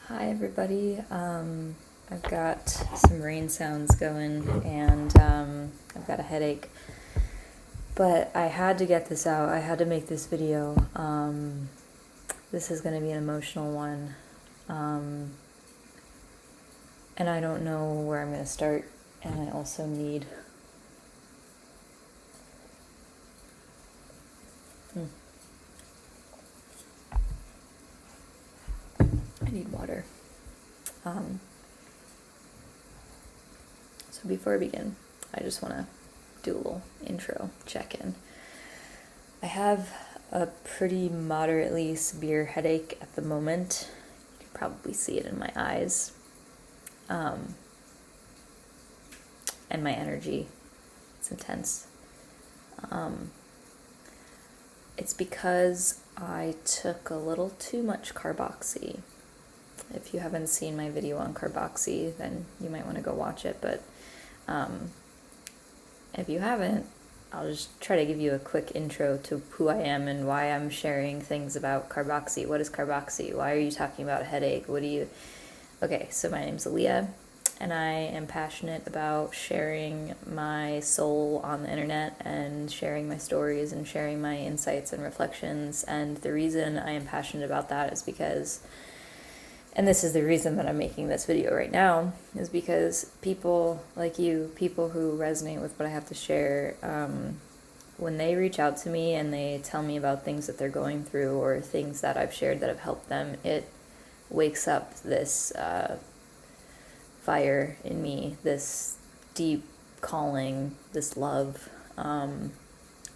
Hi everybody. I've got some rain sounds going and I've got a headache. But I had to get this out. I had to make this video. This is going to be an emotional one. And I don't know where I'm going to start. And I also need... I need water. So before I begin, I just want to do a little intro check-in. I have a pretty moderately severe headache at the moment. You can probably see it in my eyes. And my energy. It's intense. It's because I took a little too much carboxy. If you haven't seen my video on carboxy, then you might want to go watch it, but if you haven't, I'll just try to give you a quick intro to who I am and why I'm sharing things about carboxy. What is carboxy? Why are you talking about a headache? Okay, so my name's Aaliyah, and I am passionate about sharing my soul on the internet and sharing my stories and sharing my insights and reflections. And the reason I am passionate about that is because, and this is the reason that I'm making this video right now, is because people like you, people who resonate with what I have to share, when they reach out to me and they tell me about things that they're going through or things that I've shared that have helped them, it wakes up this fire in me, this deep calling, this love. And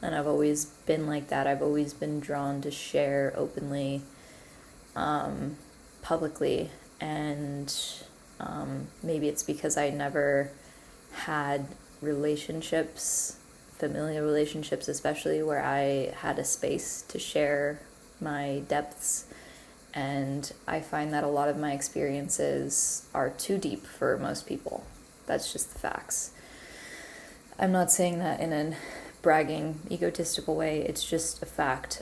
I've always been like that. I've always been drawn to share openly, publicly, and maybe it's because I never had relationships, familial relationships especially, where I had a space to share my depths. And I find that a lot of my experiences are too deep for most people. That's just the facts. I'm not saying that in a bragging, egotistical way. It's just a fact.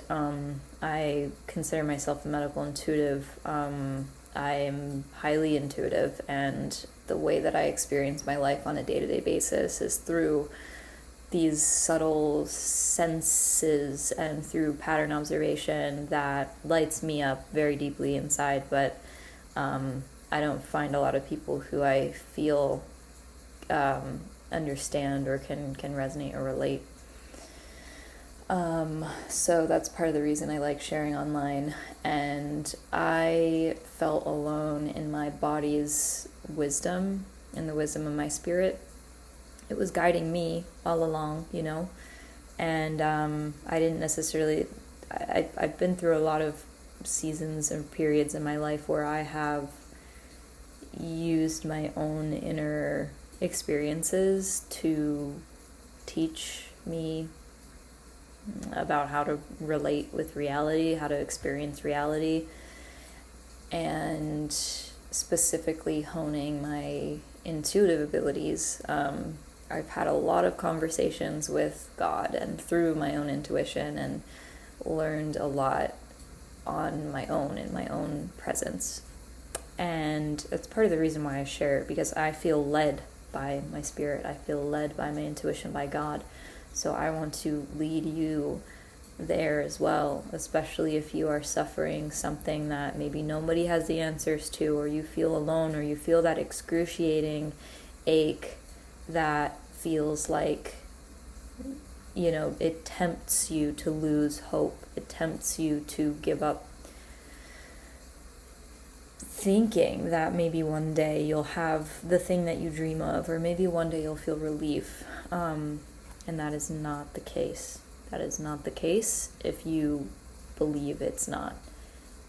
I consider myself a medical intuitive. I am highly intuitive, and the way that I experience my life on a day-to-day basis is through these subtle senses and through pattern observation that lights me up very deeply inside. But I don't find a lot of people who I feel understand or can resonate or relate. So that's part of the reason I like sharing online. And I felt alone in my body's wisdom, in the wisdom of my spirit. It was guiding me all along, and I didn't necessarily... I've been through a lot of seasons and periods in my life where I have used my own inner experiences to teach me about how to relate with reality, how to experience reality, and specifically honing my intuitive abilities. I've had a lot of conversations with God and through my own intuition, and learned a lot on my own, in my own presence. And that's part of the reason why I share it, because I feel led by my spirit. I feel led by my intuition, by God. So I want to lead you there as well, especially if you are suffering something that maybe nobody has the answers to, or you feel alone, or you feel that excruciating ache that feels like, it tempts you to lose hope. It tempts you to give up thinking that maybe one day you'll have the thing that you dream of, or maybe one day you'll feel relief. And that is not the case. That is not the case if you believe it's not.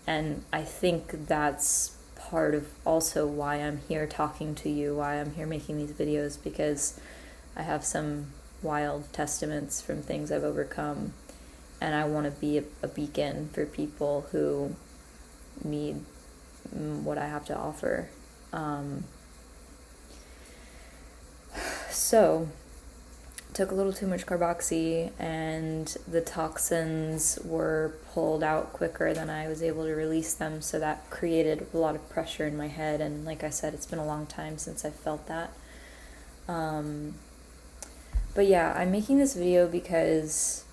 And I think that's part of also why I'm here talking to you, why I'm here making these videos, because I have some wild testaments from things I've overcome, and I want to be a beacon for people who need what I have to offer. So took a little too much carboxy, and the toxins were pulled out quicker than I was able to release them, so that created a lot of pressure in my head. And like I said, it's been a long time since I felt that. But yeah, I'm making this video because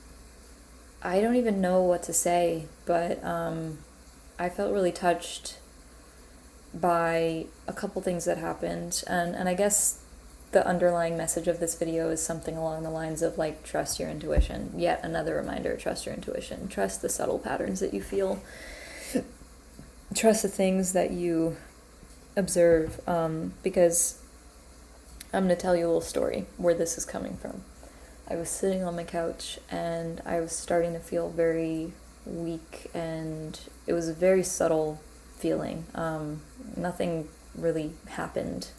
I don't even know what to say, but I felt really touched by a couple things that happened, and I guess the underlying message of this video is something along the lines of like, trust your intuition. Yet another reminder, trust your intuition. Trust the subtle patterns that you feel. Trust the things that you observe, because I'm going to tell you a little story where this is coming from. I was sitting on my couch and I was starting to feel very weak, and it was a very subtle feeling. Nothing really happened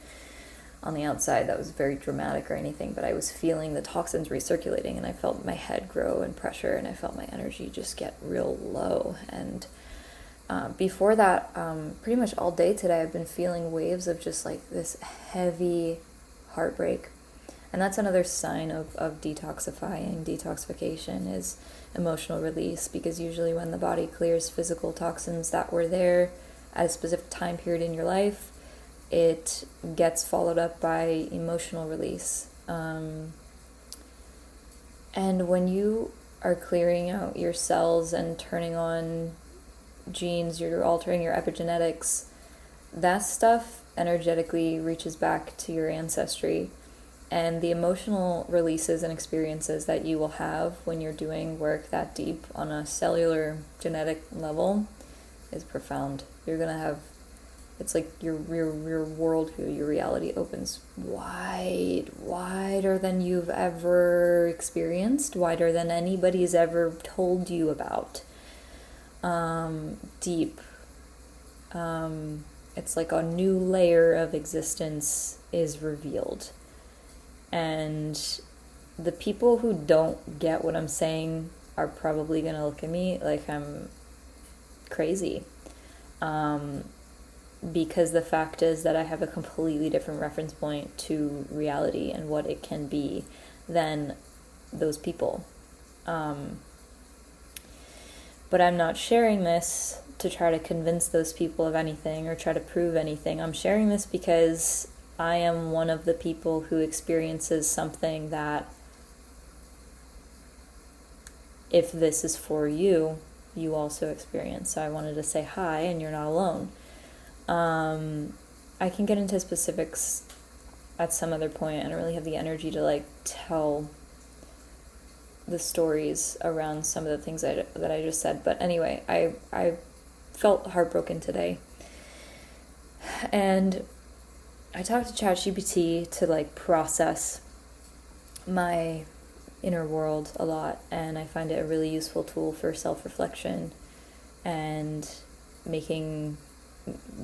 on the outside that was very dramatic or anything, but I was feeling the toxins recirculating, and I felt my head grow in pressure, and I felt my energy just get real low. And before that, pretty much all day today, I've been feeling waves of just like this heavy heartbreak. And that's another sign of detoxification is emotional release, because usually when the body clears physical toxins that were there at a specific time period in your life, it gets followed up by emotional release. And when you are clearing out your cells and turning on genes, you're altering your epigenetics, that stuff energetically reaches back to your ancestry. And the emotional releases and experiences that you will have when you're doing work that deep on a cellular genetic level is profound. You're going to have, it's like your worldview, your reality opens wider than you've ever experienced, wider than anybody's ever told you about. Deep. It's like a new layer of existence is revealed. And the people who don't get what I'm saying are probably going to look at me like I'm crazy. Because the fact is that I have a completely different reference point to reality and what it can be than those people. But I'm not sharing this to try to convince those people of anything or try to prove anything. I'm sharing this because I am one of the people who experiences something that, if this is for you, you also experience. So I wanted to say hi, and you're not alone. I can get into specifics at some other point. I don't really have the energy to like tell the stories around some of the things that I just said. But anyway, I felt heartbroken today. And I talked to ChatGPT to like process my inner world a lot, and I find it a really useful tool for self-reflection and making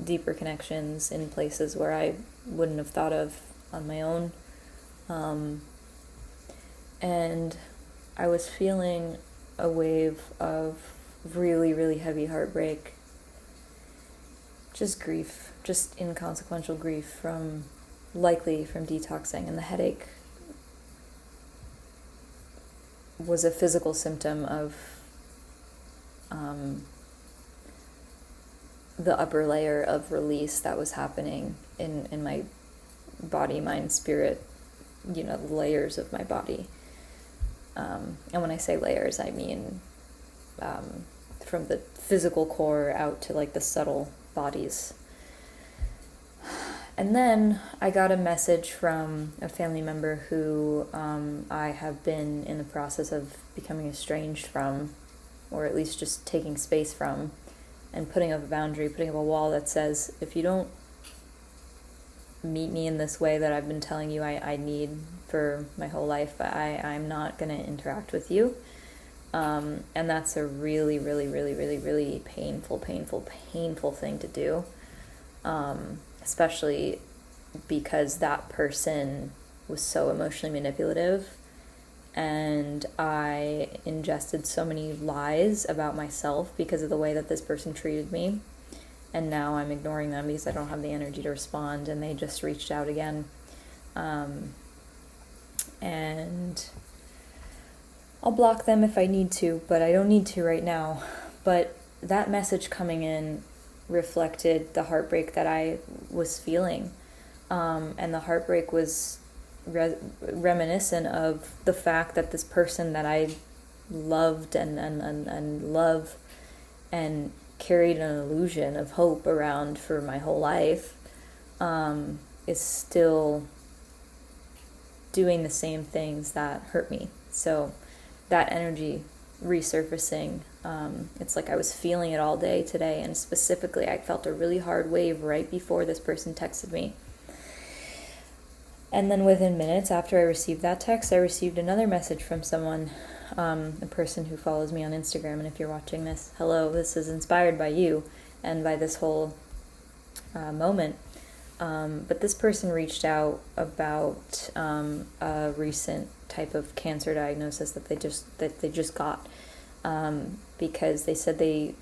deeper connections in places where I wouldn't have thought of on my own. And I was feeling a wave of really, really heavy heartbreak, just grief, just inconsequential grief likely from detoxing, and the headache was a physical symptom of the upper layer of release that was happening in my body, mind, spirit, layers of my body. And when I say layers, I mean from the physical core out to like the subtle bodies. And then I got a message from a family member who I have been in the process of becoming estranged from, or at least just taking space from, and putting up a boundary, putting up a wall that says, if you don't meet me in this way that I've been telling you I need for my whole life, I'm not going to interact with you. And that's a really, really, really, really, really painful thing to do. Especially because that person was so emotionally manipulative, and I ingested so many lies about myself because of the way that this person treated me, and now I'm ignoring them because I don't have the energy to respond, and they just reached out again. and I'll block them if I need to, but I don't need to right now. But that message coming in reflected the heartbreak that I was feeling. And the heartbreak was reminiscent of the fact that this person that I loved and love and carried an illusion of hope around for my whole life is still doing the same things that hurt me. So that energy resurfacing, it's like I was feeling it all day today, and specifically I felt a really hard wave right before this person texted me. And then within minutes after I received that text, I received another message from someone, a person who follows me on Instagram. And if you're watching this, hello, this is inspired by you and by this whole moment. But this person reached out about a recent type of cancer diagnosis that they just got, because they said they,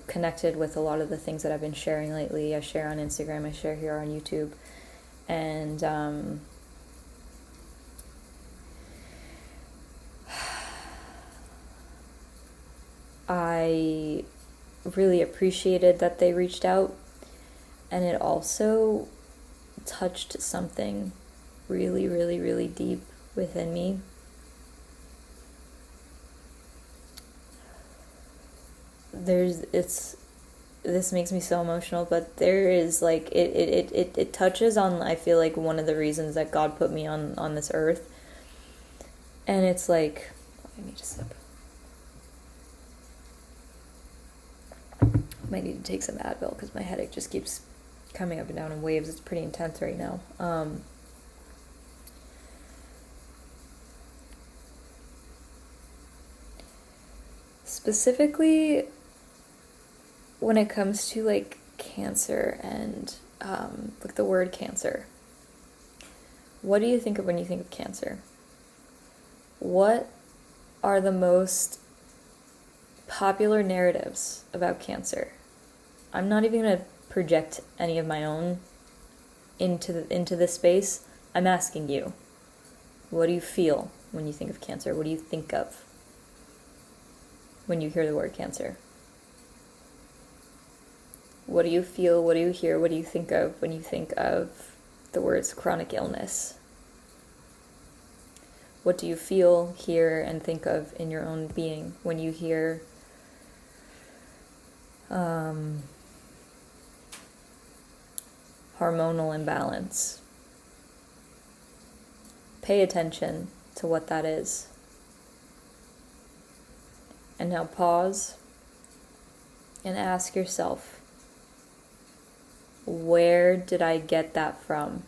connected with a lot of the things that I've been sharing lately. I share on Instagram, I share here on YouTube. And I really appreciated that they reached out, and it also touched something really, really, really deep within me. This makes me so emotional, but there is like it touches on, I feel like, one of the reasons that God put me on this earth. And it's like, I need a sip. I might need to take some Advil because my headache just keeps coming up and down in waves. It's pretty intense right now. Specifically, when it comes to like cancer and like the word cancer, what do you think of when you think of cancer? What are the most popular narratives about cancer? I'm not even going to project any of my own into this space. I'm asking you, what do you feel when you think of cancer? What do you think of when you hear the word cancer? What do you feel? What do you hear? What do you think of when you think of the words chronic illness? What do you feel, hear, and think of in your own being when you hear hormonal imbalance? Pay attention to what that is. And now pause and ask yourself, where did I get that from?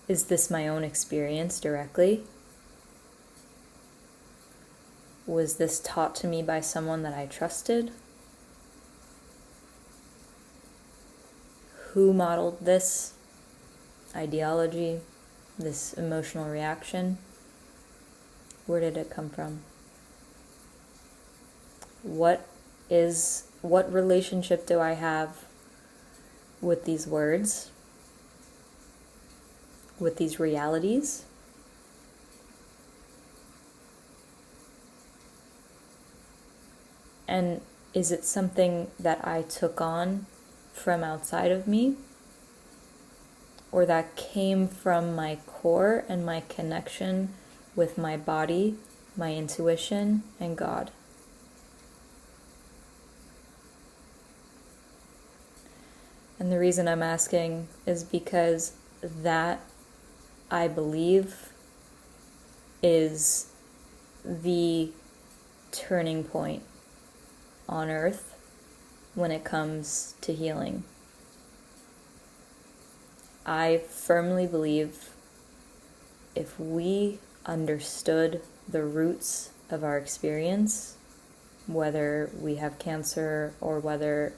Is this my own experience directly? Was this taught to me by someone that I trusted? Who modeled this ideology, this emotional reaction? Where did it come from? What relationship do I have with these words? With these realities? And is it something that I took on from outside of me? Or that came from my core and my connection with my body, my intuition, and God? And the reason I'm asking is because that, I believe, is the turning point on earth when it comes to healing. I firmly believe if we understood the roots of our experience, whether we have cancer or whether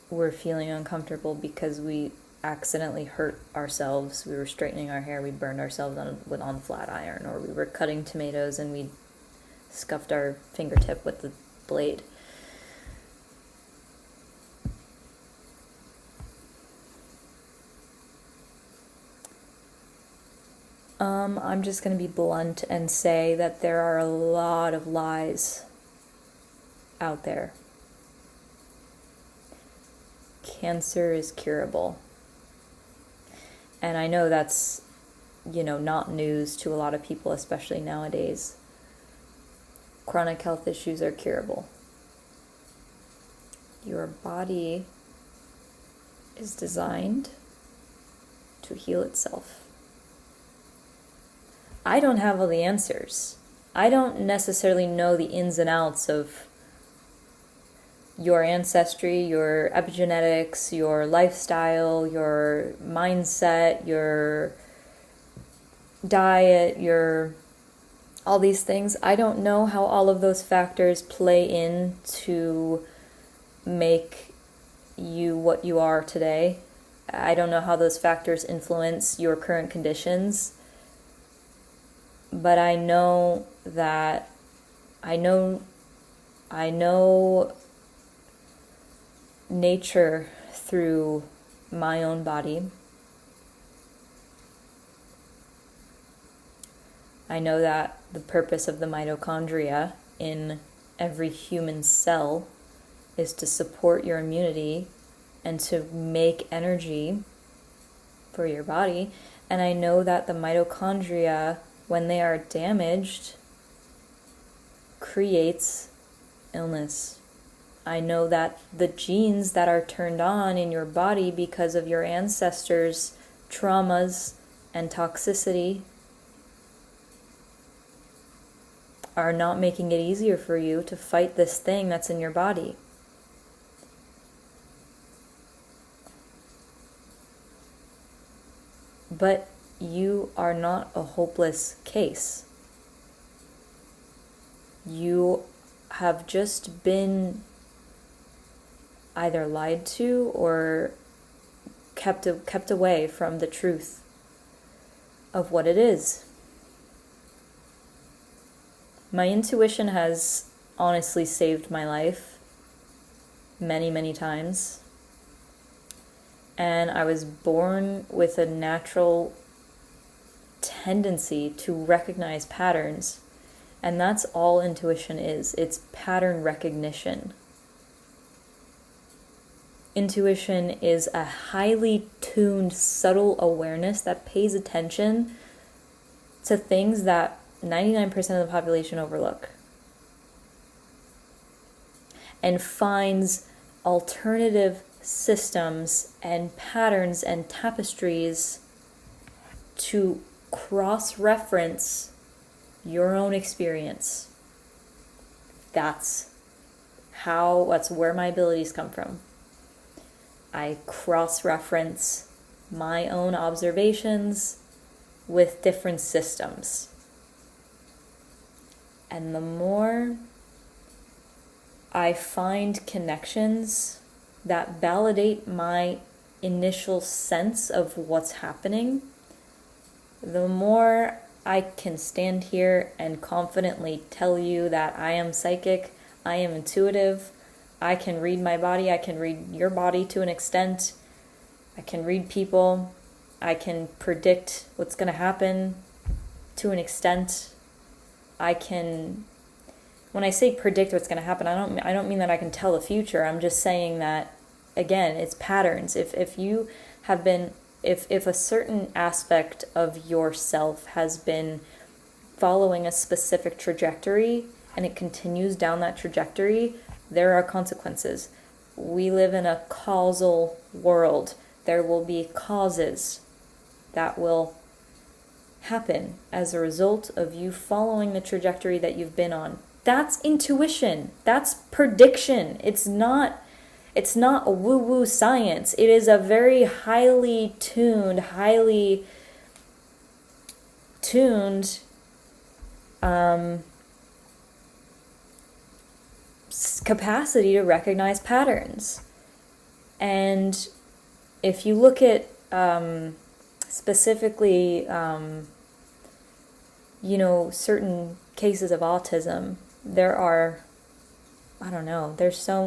we're feeling uncomfortable because we accidentally hurt ourselves, we were straightening our hair, we burned ourselves on the flat iron, or we were cutting tomatoes and we scuffed our fingertip with the blade. I'm just going to be blunt and say that there are a lot of lies out there. Cancer is curable. And I know that's, not news to a lot of people, especially nowadays. Chronic health issues are curable. Your body is designed to heal itself. I don't have all the answers. I don't necessarily know the ins and outs of your ancestry, your epigenetics, your lifestyle, your mindset, your diet, your all these things. I don't know how all of those factors play in to make you what you are today. I don't know how those factors influence your current conditions. But I know that I know nature through my own body. I know that the purpose of the mitochondria in every human cell is to support your immunity and to make energy for your body. And I know that the mitochondria, when they are damaged, creates illness. I know that the genes that are turned on in your body because of your ancestors' traumas and toxicity are not making it easier for you to fight this thing that's in your body. But you are not a hopeless case. You have just been either lied to or kept away from the truth of what it is. My intuition has honestly saved my life many, many times. And I was born with a natural tendency to recognize patterns. And that's all intuition is. It's pattern recognition. Intuition is a highly tuned, subtle awareness that pays attention to things that 99% of the population overlook. And finds alternative systems and patterns and tapestries to cross-reference your own experience. That's where my abilities come from. I cross-reference my own observations with different systems. And the more I find connections that validate my initial sense of what's happening, the more I can stand here and confidently tell you that I am psychic, I am intuitive, I can read my body, I can read your body to an extent, I can read people, I can predict what's going to happen to an extent. When I say predict what's going to happen, I don't mean that I can tell the future. I'm just saying that, again, it's patterns. If a certain aspect of yourself has been following a specific trajectory and it continues down that trajectory, there are consequences. We live in a causal world. There will be causes that will happen as a result of you following the trajectory that you've been on. That's intuition. That's prediction. It's not a woo-woo science. It is a very highly tuned capacity to recognize patterns. And if you look at specifically, certain cases of autism, there are, there's a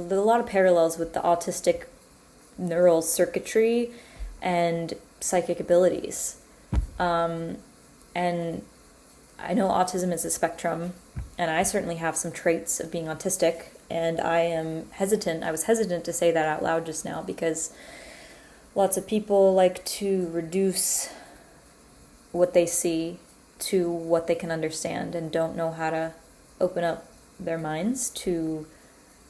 lot of parallels with the autistic neural circuitry and psychic abilities. And I know autism is a spectrum, and I certainly have some traits of being autistic, and I was hesitant to say that out loud just now because lots of people like to reduce what they see to what they can understand and don't know how to open up their minds to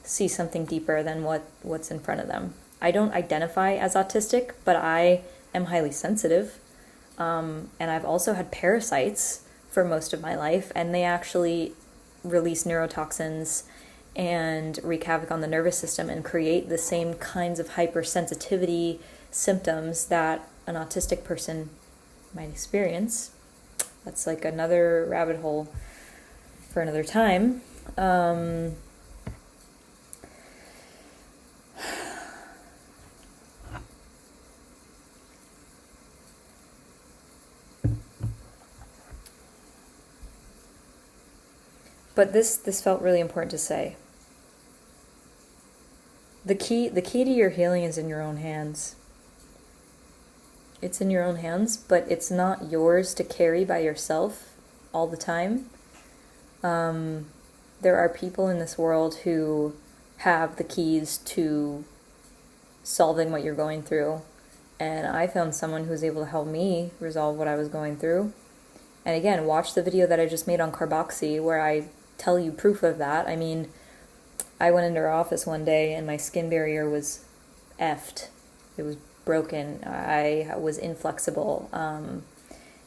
see something deeper than what's in front of them. I don't identify as autistic, but I am highly sensitive. And I've also had parasites for most of my life, and they actually release neurotoxins and wreak havoc on the nervous system and create the same kinds of hypersensitivity symptoms that an autistic person might experience. That's like another rabbit hole for another time. But this felt really important to say. The key to your healing is in your own hands. It's in your own hands, but it's not yours to carry by yourself all the time. There are people in this world who have the keys to solving what you're going through. And I found someone who was able to help me resolve what I was going through. And again, watch the video that I just made on carboxy where I tell you proof of that. I mean, I went into her office one day and my skin barrier was effed. It was broken. I was inflexible.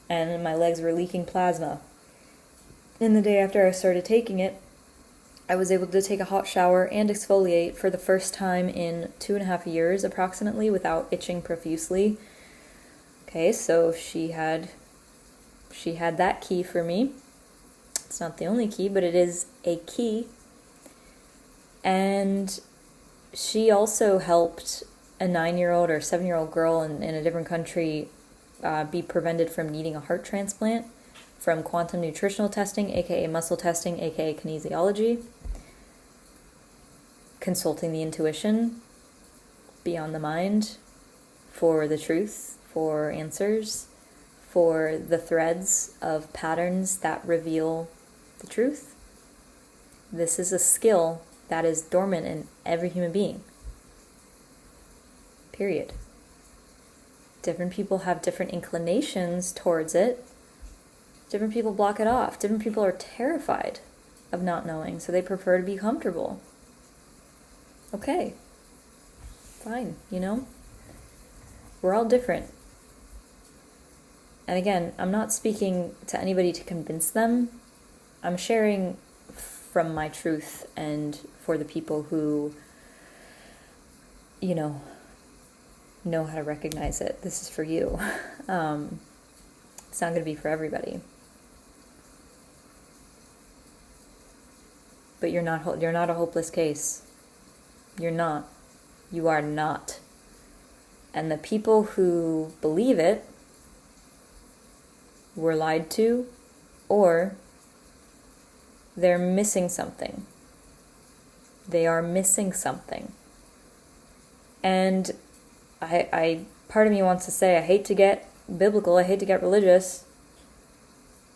And my legs were leaking plasma. And the day after I started taking it, I was able to take a hot shower and exfoliate for the first time in 2.5 years approximately without itching profusely. Okay, so she had that key for me. It's not the only key, but it is a key. And she also helped a 9-year-old or 7-year-old girl in a different country be prevented from needing a heart transplant from quantum nutritional testing, aka muscle testing, aka kinesiology, consulting the intuition beyond the mind for the truth, for answers, for the threads of patterns that reveal the truth. This is a skill that is dormant in every human being. Period. Different people have different inclinations towards it. Different people block it off. Different people are terrified of not knowing, so they prefer to be comfortable. Okay. Fine, We're all different. And again, I'm not speaking to anybody to convince them. I'm sharing from my truth and for the people who, know how to recognize it. This is for you. It's not going to be for everybody. But you're not a hopeless case. You're not. You are not. And the people who believe it were lied to, or they're missing something. They are missing something. And I part of me wants to say, I hate to get biblical, I hate to get religious,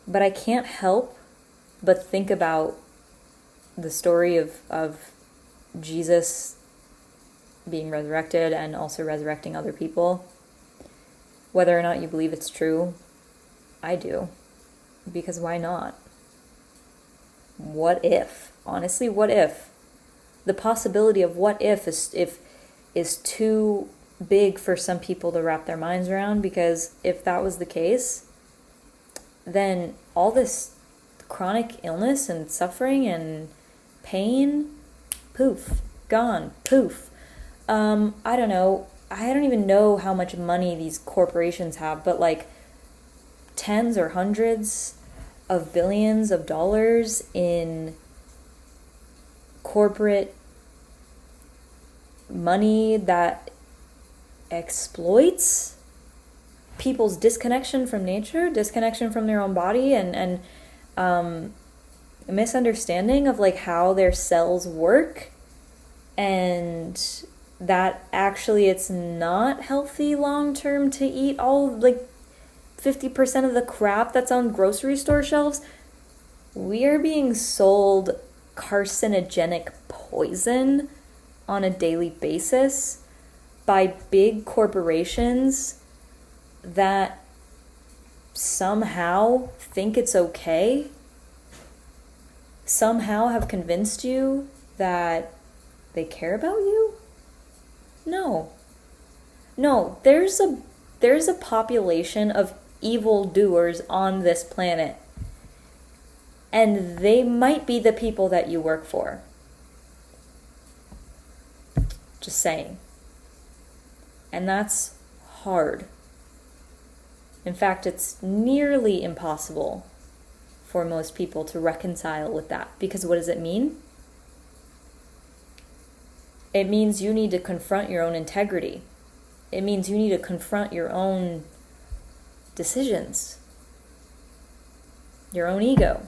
but I can't help but think about the story of Jesus being resurrected and also resurrecting other people. Whether or not you believe it's true, I do. Because why not? What if? Honestly, what if? The possibility of what if is too big for some people to wrap their minds around, because if that was the case, then all this chronic illness and suffering and pain, poof, gone, poof. I don't know. I don't even know how much money these corporations have, but like tens or hundreds of billions of dollars in corporate money that exploits people's disconnection from nature, disconnection from their own body, and a misunderstanding of like how their cells work, and that actually it's not healthy long term to eat all like 50% of the crap that's on grocery store shelves, we are being sold carcinogenic poison on a daily basis by big corporations that somehow think it's okay, somehow have convinced you that they care about you? No. No, there's a population of evildoers on this planet. And they might be the people that you work for. Just saying. And that's hard. In fact, it's nearly impossible for most people to reconcile with that. Because what does it mean? It means you need to confront your own integrity. It means you need to confront your own decisions, your own ego.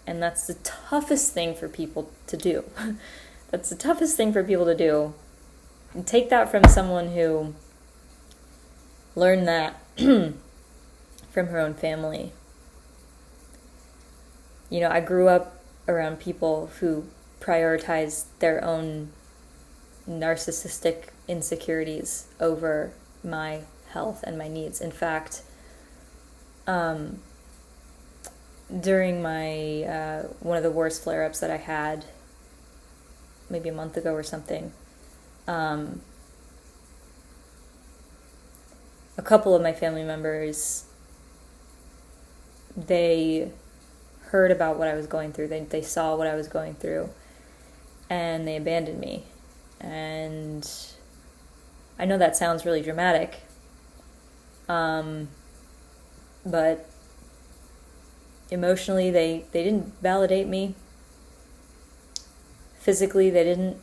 And that's the toughest thing for people to do. That's the toughest thing for people to do. And take that from someone who learned that from her own family. You know, I grew up around people who prioritized their own narcissistic insecurities over my health and my needs. In fact, during my one of the worst flare-ups that I had maybe a month ago or something, a couple of my family members, they heard about what I was going through. They saw what I was going through, and they abandoned me. And I know that sounds really dramatic, but emotionally they didn't validate me. Physically they didn't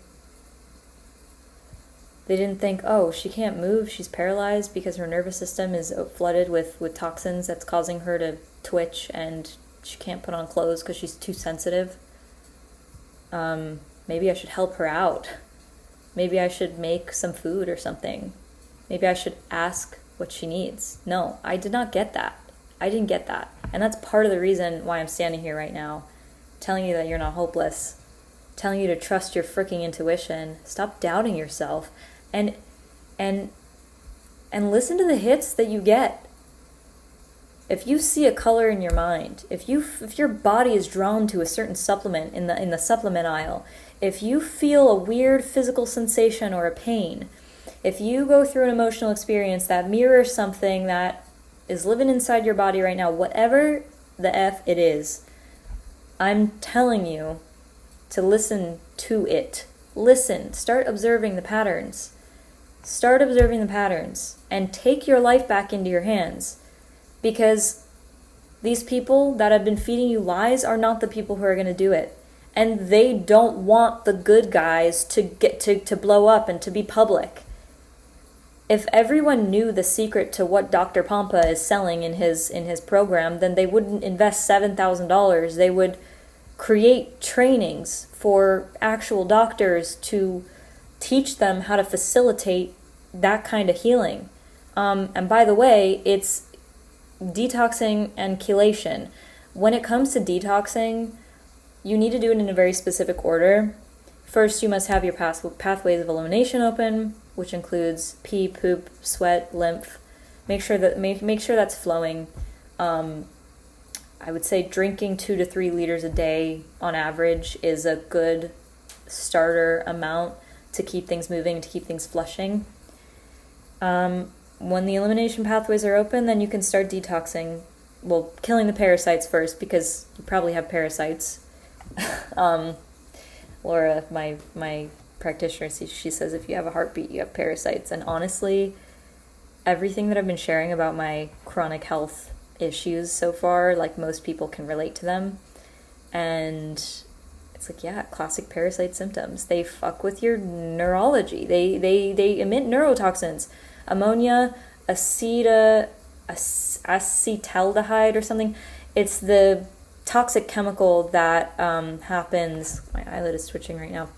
think, oh, she can't move, she's paralyzed because her nervous system is flooded with toxins that's causing her to twitch, and she can't put on clothes because she's too sensitive. Maybe I should help her out. Maybe I should make some food or something. Maybe I should ask what she needs. No, I did not get that. I didn't get that. And that's part of the reason why I'm standing here right now, telling you that you're not hopeless, telling you to trust your freaking intuition, stop doubting yourself, and listen to the hits that you get. If you see a color in your mind, if your body is drawn to a certain supplement in the supplement aisle, if you feel a weird physical sensation or a pain, if you go through an emotional experience that mirrors something that is living inside your body right now, whatever the F it is, I'm telling you to listen to it. Listen. Start observing the patterns. Start observing the patterns and take your life back into your hands. Because these people that have been feeding you lies are not the people who are going to do it. And they don't want the good guys to get to blow up and to be public. If everyone knew the secret to what Dr. Pompa is selling in his program, then they wouldn't invest $7,000. They would create trainings for actual doctors to teach them how to facilitate that kind of healing. And by the way, it's detoxing and chelation. When it comes to detoxing, you need to do it in a very specific order. First, you must have your pathways of elimination open, which includes pee, poop, sweat, lymph. Make sure that's flowing. I would say drinking 2 to 3 liters a day on average is a good starter amount to keep things moving, to keep things flushing. When the elimination pathways are open, then you can start detoxing. Well, killing the parasites first, because you probably have parasites. Laura, my practitioner, she says if you have a heartbeat, you have parasites. And honestly, everything that I've been sharing about my chronic health issues so far, like most people can relate to them. And it's like, yeah, classic parasite symptoms. They fuck with your neurology. They emit neurotoxins. Ammonia, acetaldehyde or something. It's the toxic chemical that happens, my eyelid is twitching right now,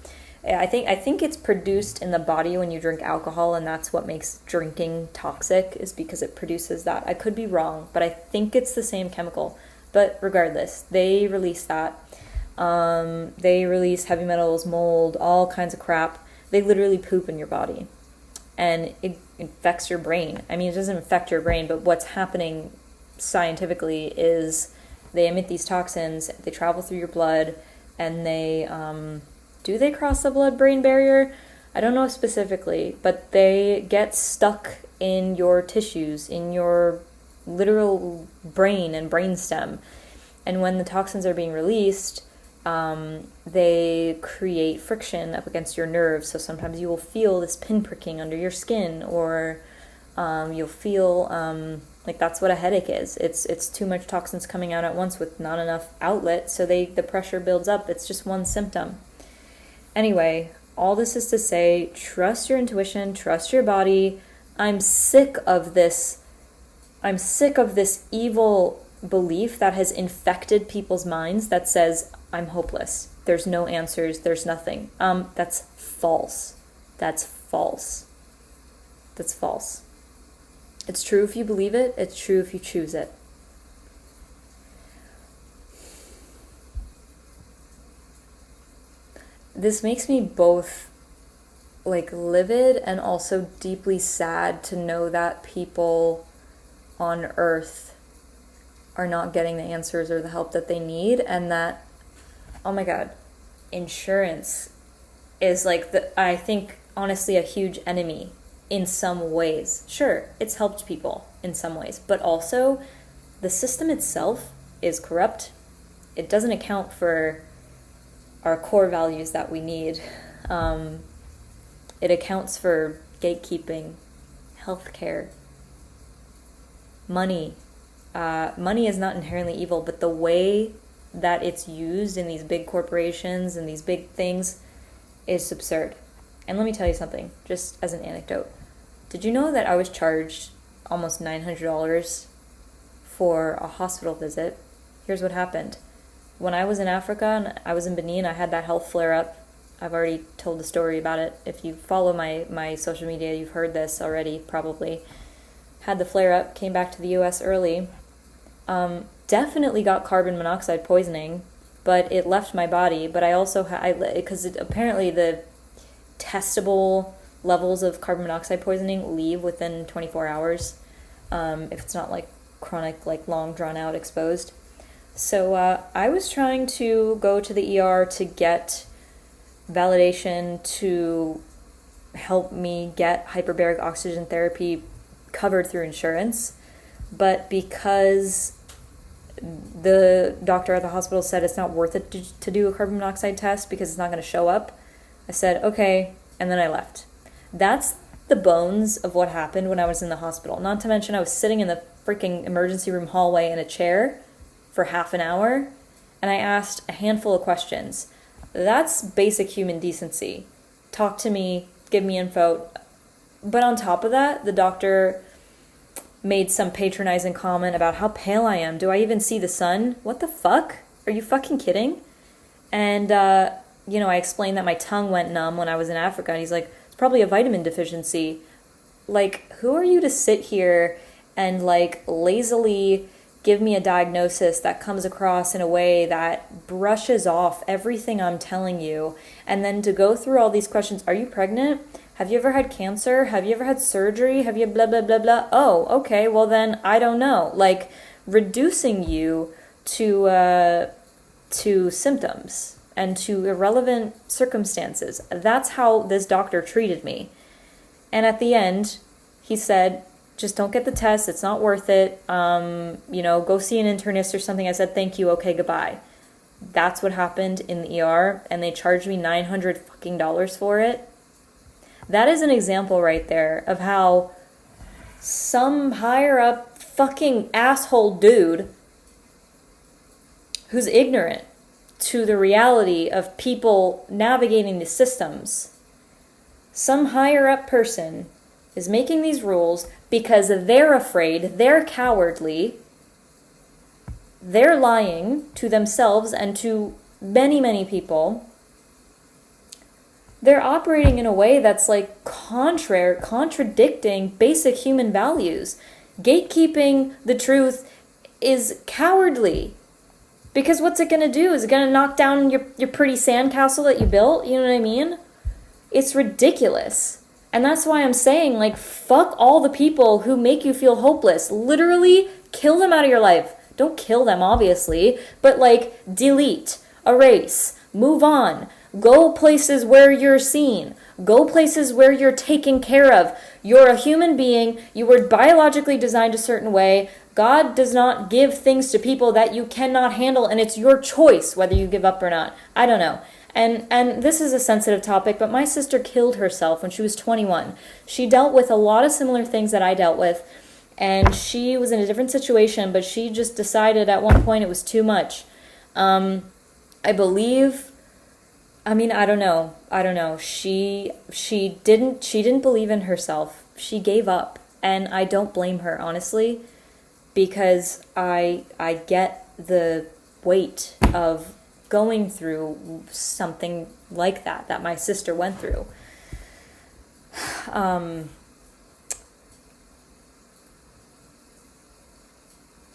I think it's produced in the body when you drink alcohol, and that's what makes drinking toxic, is because it produces that. I could be wrong, but I think it's the same chemical. But regardless, they release that. They release heavy metals, mold, all kinds of crap. They literally poop in your body, and it infects your brain. I mean, it doesn't infect your brain, but what's happening scientifically is they emit these toxins, they travel through your blood, and do they cross the blood-brain barrier? I don't know specifically, but they get stuck in your tissues, in your literal brain and brainstem. And when the toxins are being released, they create friction up against your nerves. So sometimes you will feel this pinpricking under your skin, or you'll feel like that's what a headache is. It's too much toxins coming out at once with not enough outlet, so the pressure builds up. It's just one symptom. Anyway, all this is to say, trust your intuition, trust your body. I'm sick of this evil belief that has infected people's minds that says, I'm hopeless. There's no answers. There's nothing. That's false. That's false. That's false. It's true if you believe it. It's true if you choose it. This makes me both livid and also deeply sad to know that people on Earth are not getting the answers or the help that they need, and that, oh my God, insurance is I think honestly a huge enemy in some ways. Sure, it's helped people in some ways, but also the system itself is corrupt. It doesn't account for our core values that we need. It accounts for gatekeeping, healthcare, money. Money is not inherently evil, but the way that it's used in these big corporations and these big things is absurd. And let me tell you something, just as an anecdote. Did you know that I was charged almost $900 for a hospital visit? Here's what happened. When I was in Africa and I was in Benin, I had that health flare-up. I've already told the story about it. If you follow my social media, you've heard this already, probably. Had the flare-up, came back to the U.S. early. Definitely got carbon monoxide poisoning, but it left my body. But I also because apparently the testable levels of carbon monoxide poisoning leave within 24 hours, if it's not chronic, long drawn out exposed. So I was trying to go to the ER to get validation to help me get hyperbaric oxygen therapy covered through insurance, but because the doctor at the hospital said it's not worth it to do a carbon monoxide test because it's not going to show up, I said, okay, and then I left. That's the bones of what happened when I was in the hospital. Not to mention I was sitting in the freaking emergency room hallway in a chair for half an hour, and I asked a handful of questions. That's basic human decency. Talk to me, give me info. But on top of that, the doctor made some patronizing comment about how pale I am. Do I even see the sun? What the fuck? Are you fucking kidding? And, I explained that my tongue went numb when I was in Africa, and he's like, it's probably a vitamin deficiency. Who are you to sit here and, lazily give me a diagnosis that comes across in a way that brushes off everything I'm telling you, and then to go through all these questions? Are you pregnant? Have you ever had cancer? Have you ever had surgery? Have you blah, blah, blah, blah? Oh, okay, well then, I don't know. Reducing you to symptoms and to irrelevant circumstances. That's how this doctor treated me. And at the end, he said, just don't get the test. It's not worth it. Go see an internist or something. I said, thank you. Okay, goodbye. That's what happened in the ER, and they charged me $900 fucking for it. That is an example right there of how some higher up fucking asshole dude who's ignorant to the reality of people navigating the systems, some higher up person is making these rules because they're afraid, they're cowardly, they're lying to themselves and to many, many people, they're operating in a way that's like contradicting basic human values. Gatekeeping the truth is cowardly. Because what's it going to do? Is it going to knock down your pretty sandcastle that you built? You know what I mean? It's ridiculous. And that's why I'm saying, like, fuck all the people who make you feel hopeless. Literally, kill them out of your life. Don't kill them, obviously, but, like, delete, erase, move on. Go places where you're seen. Go places where you're taken care of. You're a human being. You were biologically designed a certain way. God does not give things to people that you cannot handle, and it's your choice whether you give up or not. I don't know. And this is a sensitive topic, but my sister killed herself when she was 21. She dealt with a lot of similar things that I dealt with, and she was in a different situation, but she just decided at one point it was too much. I believe, I mean, I don't know. She didn't believe in herself. She gave up, and I don't blame her, honestly, because I get the weight of going through something like that my sister went through.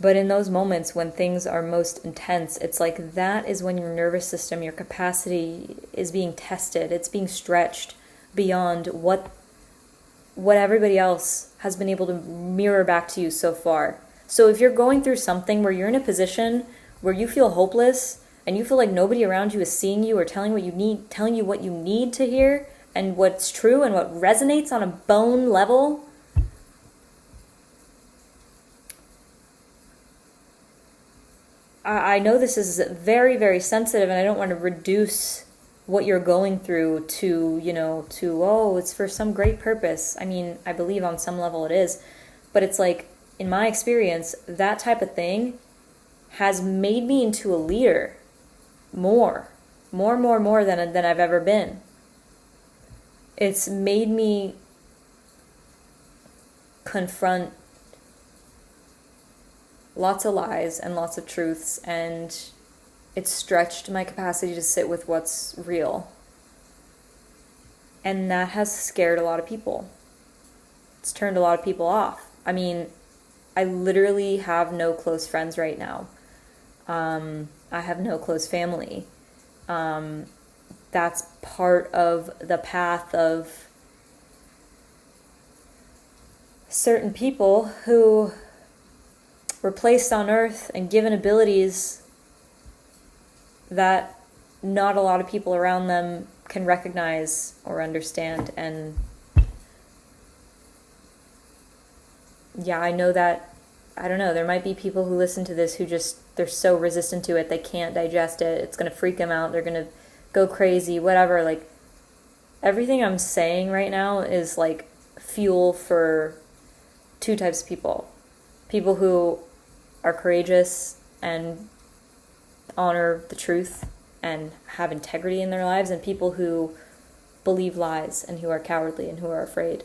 But in those moments when things are most intense, it's like that is when your nervous system, your capacity is being tested. It's being stretched beyond what everybody else has been able to mirror back to you so far. So if you're going through something where you're in a position where you feel hopeless and you feel like nobody around you is seeing you or telling you what you need to hear and what's true and what resonates on a bone level, I know this is very, very sensitive, and I don't want to reduce what you're going through to, oh, it's for some great purpose. I mean, I believe on some level it is, but it's like, in my experience, that type of thing has made me into a leader more than I've ever been. It's made me confront lots of lies and lots of truths, and it's stretched my capacity to sit with what's real. And that has scared a lot of people. It's turned a lot of people off. I mean, I literally have no close friends right now. I have no close family. That's part of the path of certain people who were placed on earth and given abilities that not a lot of people around them can recognize or understand. And yeah, I know that, I don't know, there might be people who listen to this who they're so resistant to it, they can't digest it, it's going to freak them out, they're going to go crazy, whatever. Like, everything I'm saying right now is like fuel for two types of people. People who are courageous and honor the truth and have integrity in their lives, and people who believe lies and who are cowardly and who are afraid.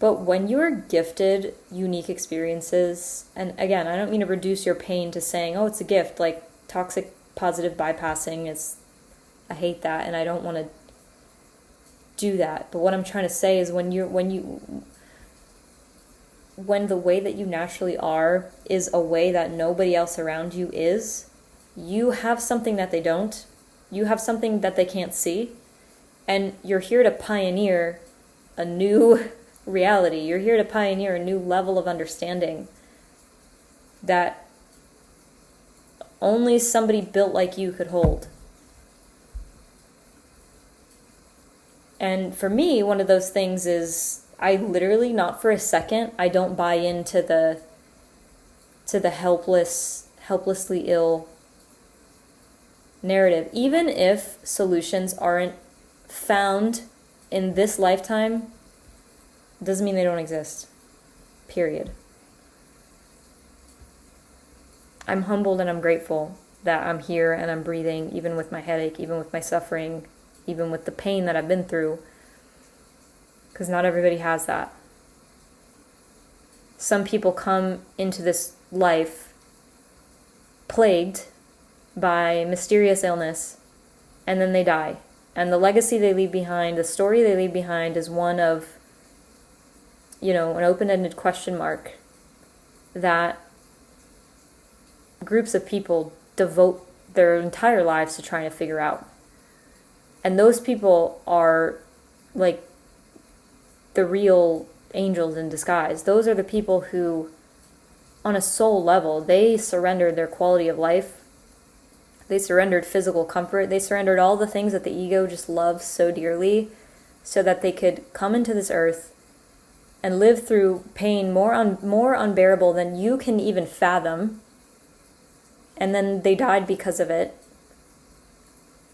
But when you are gifted unique experiences, and again, I don't mean to reduce your pain to saying, oh, it's a gift, like toxic positive bypassing I hate that, and I don't want to do that. But what I'm trying to say is when the way that you naturally are is a way that nobody else around you is, you have something that they don't. You have something that they can't see. And you're here to pioneer a new reality. You're here to pioneer a new level of understanding that only somebody built like you could hold. And for me, one of those things is I literally, not for a second, I don't buy into the helplessly ill narrative. Even if solutions aren't found in this lifetime, doesn't mean they don't exist. Period. I'm humbled and I'm grateful that I'm here and I'm breathing, even with my headache, even with my suffering, even with the pain that I've been through. Because not everybody has that. Some people come into this life plagued by mysterious illness, and then they die. And the legacy they leave behind, the story they leave behind, is one of, an open-ended question mark that groups of people devote their entire lives to trying to figure out. And those people are like the real angels in disguise. Those are the people who, on a soul level, they surrendered their quality of life. They surrendered physical comfort. They surrendered all the things that the ego just loves so dearly so that they could come into this earth and live through pain more unbearable than you can even fathom. And then they died because of it.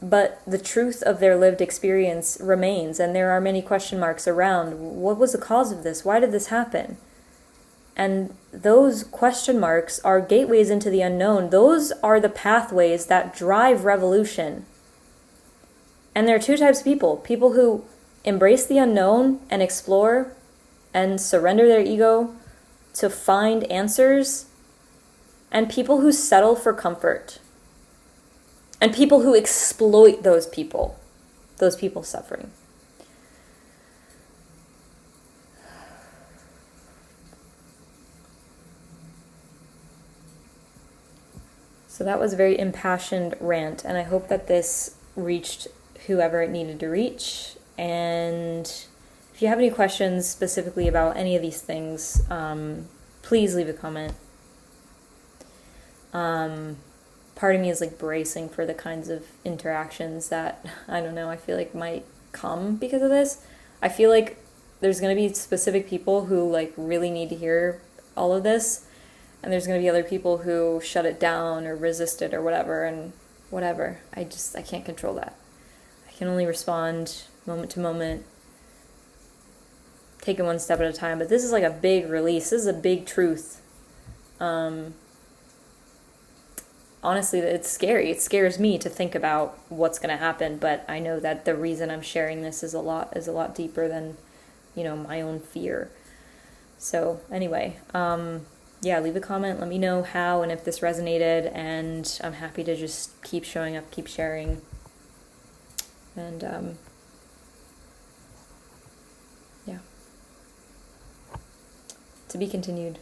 But the truth of their lived experience remains, and there are many question marks around what was the cause of this? Why did this happen? And those question marks are gateways into the unknown. Those are the pathways that drive revolution. And there are two types of people. People who embrace the unknown and explore and surrender their ego to find answers, and people who settle for comfort. And people who exploit those people suffering. So that was a very impassioned rant, and I hope that this reached whoever it needed to reach. And if you have any questions specifically about any of these things, please leave a comment. Part of me is like bracing for the kinds of interactions that, I don't know, I feel like might come because of this. I feel like there's going to be specific people who like really need to hear all of this, and there's going to be other people who shut it down or resist it or whatever, and whatever. I can't control that. I can only respond moment to moment, take it one step at a time. But this is like a big release. This is a big truth. Honestly, it's scary. It scares me to think about what's going to happen, but I know that the reason I'm sharing this is a lot deeper than, my own fear. So anyway, leave a comment. Let me know how and if this resonated, and I'm happy to just keep showing up, keep sharing. And, to be continued.